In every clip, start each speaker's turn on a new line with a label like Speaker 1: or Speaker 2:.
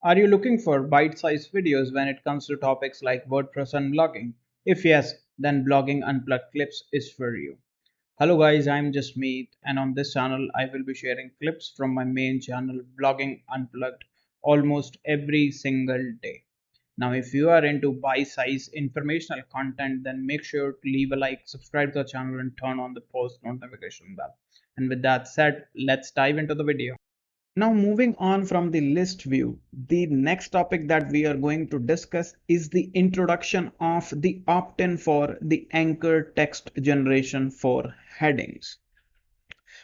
Speaker 1: Are you looking for bite-sized videos when it comes to topics like WordPress and blogging? If yes, then Blogging Unplugged Clips is for you. Hello guys, I'm Jasmeet, and on this channel I will be sharing clips from my main channel Blogging Unplugged almost every single day. Now if you are into bite-sized informational content, then make sure to leave a like, subscribe to the channel and turn on the post notification bell. And with that said, let's dive into the video. Now moving on from the list view, the next topic that we are going to discuss is the introduction of the opt-in for the anchor text generation for headings.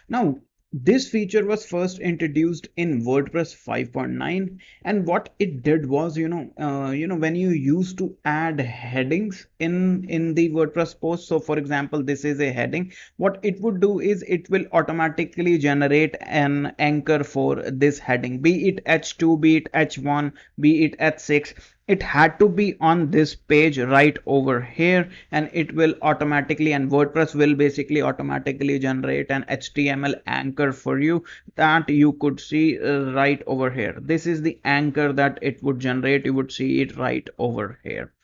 Speaker 1: Now, this feature was first introduced in WordPress 5.9, and what it did was, when you used to add headings in the WordPress post. So, for example, this is a heading. What it would do is it will automatically generate an anchor for this heading, be it H2, be it H1, be it H6. It had to be on this page right over here, and it will automatically, and WordPress will basically automatically generate an HTML anchor for you that you could see right over here. This is the anchor that it would generate. You would see it right over here.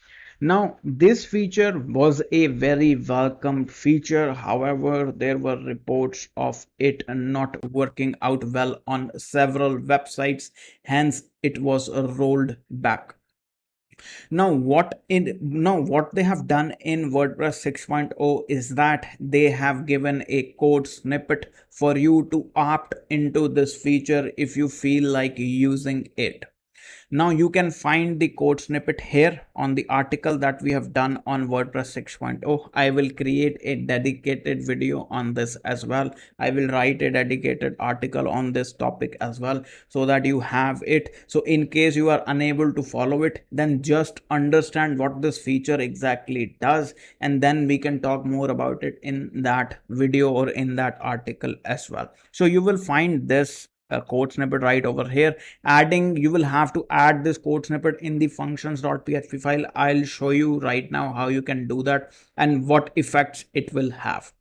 Speaker 1: Now, this feature was a very welcome feature. However, there were reports of it not working out well on several websites. Hence, it was rolled back. Now what they have done in WordPress 6.0 is that they have given a code snippet for you to opt into this feature if you feel like using it. Now you can find the code snippet here on the article that we have done on WordPress 6.0. I will create a dedicated video on this as well. I will write a dedicated article on this topic as well so that you have it. So in case you are unable to follow it, then just understand what this feature exactly does, and then we can talk more about it in that video or in that article as well. So you will find this a code snippet right over here. You will have to add this code snippet in the functions.php file. I'll show you right now how you can do that and what effects it will have.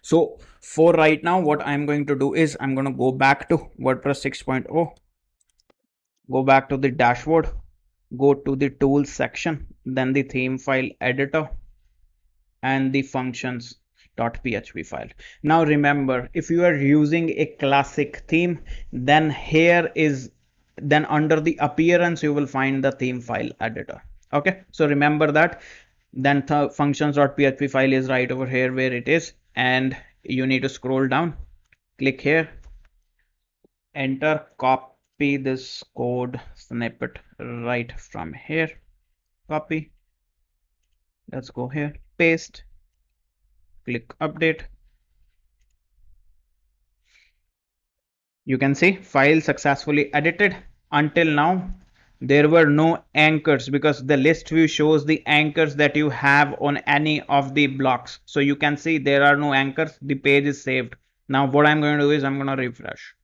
Speaker 1: So for right now, what I'm going to do is I'm going to go back to WordPress 6.0, go back to the dashboard, go to the tools section, then the theme file editor and the functions.php file. Now remember, if you are using a classic theme, then under the appearance you will find the theme file editor. Okay, so remember that. Then the functions.php file is right over here where it is, and you need to scroll down, click here, enter, copy this code snippet right from here, copy, let's go here, paste, click update. You can see file successfully edited. Until now there were no anchors because the list view shows the anchors that you have on any of the blocks. So you can see there are no anchors. The page is saved. Now what I'm going to do is I'm going to refresh.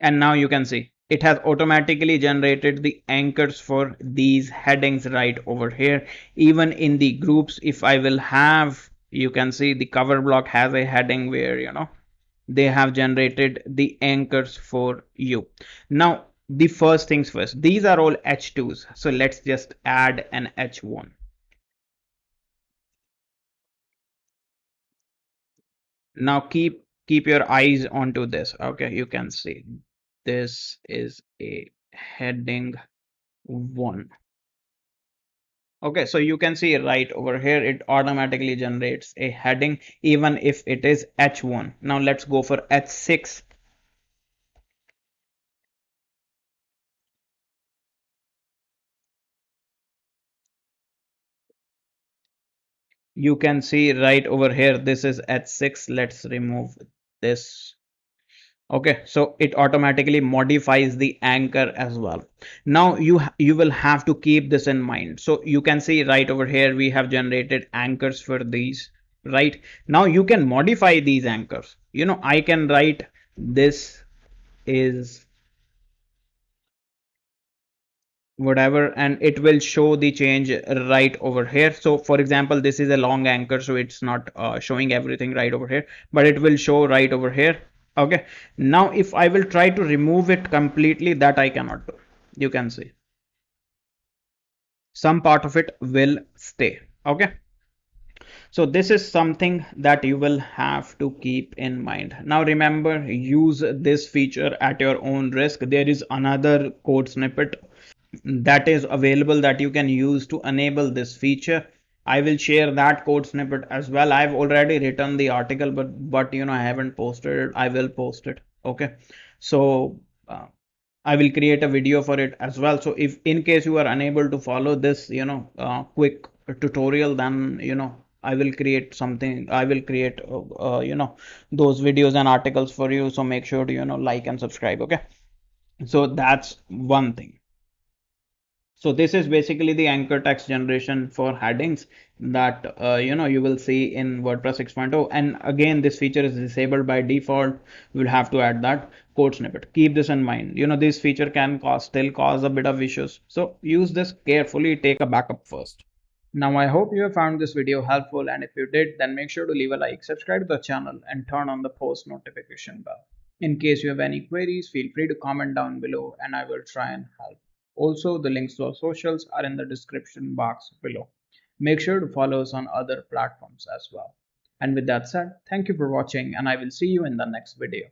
Speaker 1: And now you can see it has automatically generated the anchors for these headings right over here. Even in the groups, if I will have, you can see the cover block has a heading where they have generated the anchors for you. Now the first things first, these are all H2s, so let's just add an H1. Now keep your eyes onto this. Okay, you can see this is a heading 1. Okay, so you can see right over here it automatically generates a heading even if it is H1. Now let's go for H6. You can see right over here this is H6. Let's remove this. Okay, so it automatically modifies the anchor as well. Now you will have to keep this in mind. So you can see right over here we have generated anchors for these. Right now you can modify these anchors. I can write this is whatever, and it will show the change right over here. So for example, this is a long anchor, so it's not showing everything right over here, but it will show right over here. Okay, now if I will try to remove it completely, that I cannot do. You can see some part of it will stay. Okay, so this is something that you will have to keep in mind. Now remember, use this feature at your own risk. There is another code snippet that is available that you can use to enable this feature. I will share that code snippet as well. I've already written the article, but I haven't posted it. I will post it. Okay, so I will create a video for it as well. So if in case you are unable to follow this, quick tutorial, then I will create something. I will create those videos and articles for you. So make sure to like and subscribe. Okay, so that's one thing. So this is basically the anchor text generation for headings that you will see in WordPress 6.0. And again, this feature is disabled by default. We'll have to add that code snippet. Keep this in mind. This feature can still cause a bit of issues. So use this carefully. Take a backup first. Now I hope you have found this video helpful, and if you did, then make sure to leave a like, subscribe to the channel, and turn on the post notification bell. In case you have any queries, feel free to comment down below and I will try and help. Also, the links to our socials are in the description box below. Make sure to follow us on other platforms as well. And with that said, thank you for watching and I will see you in the next video.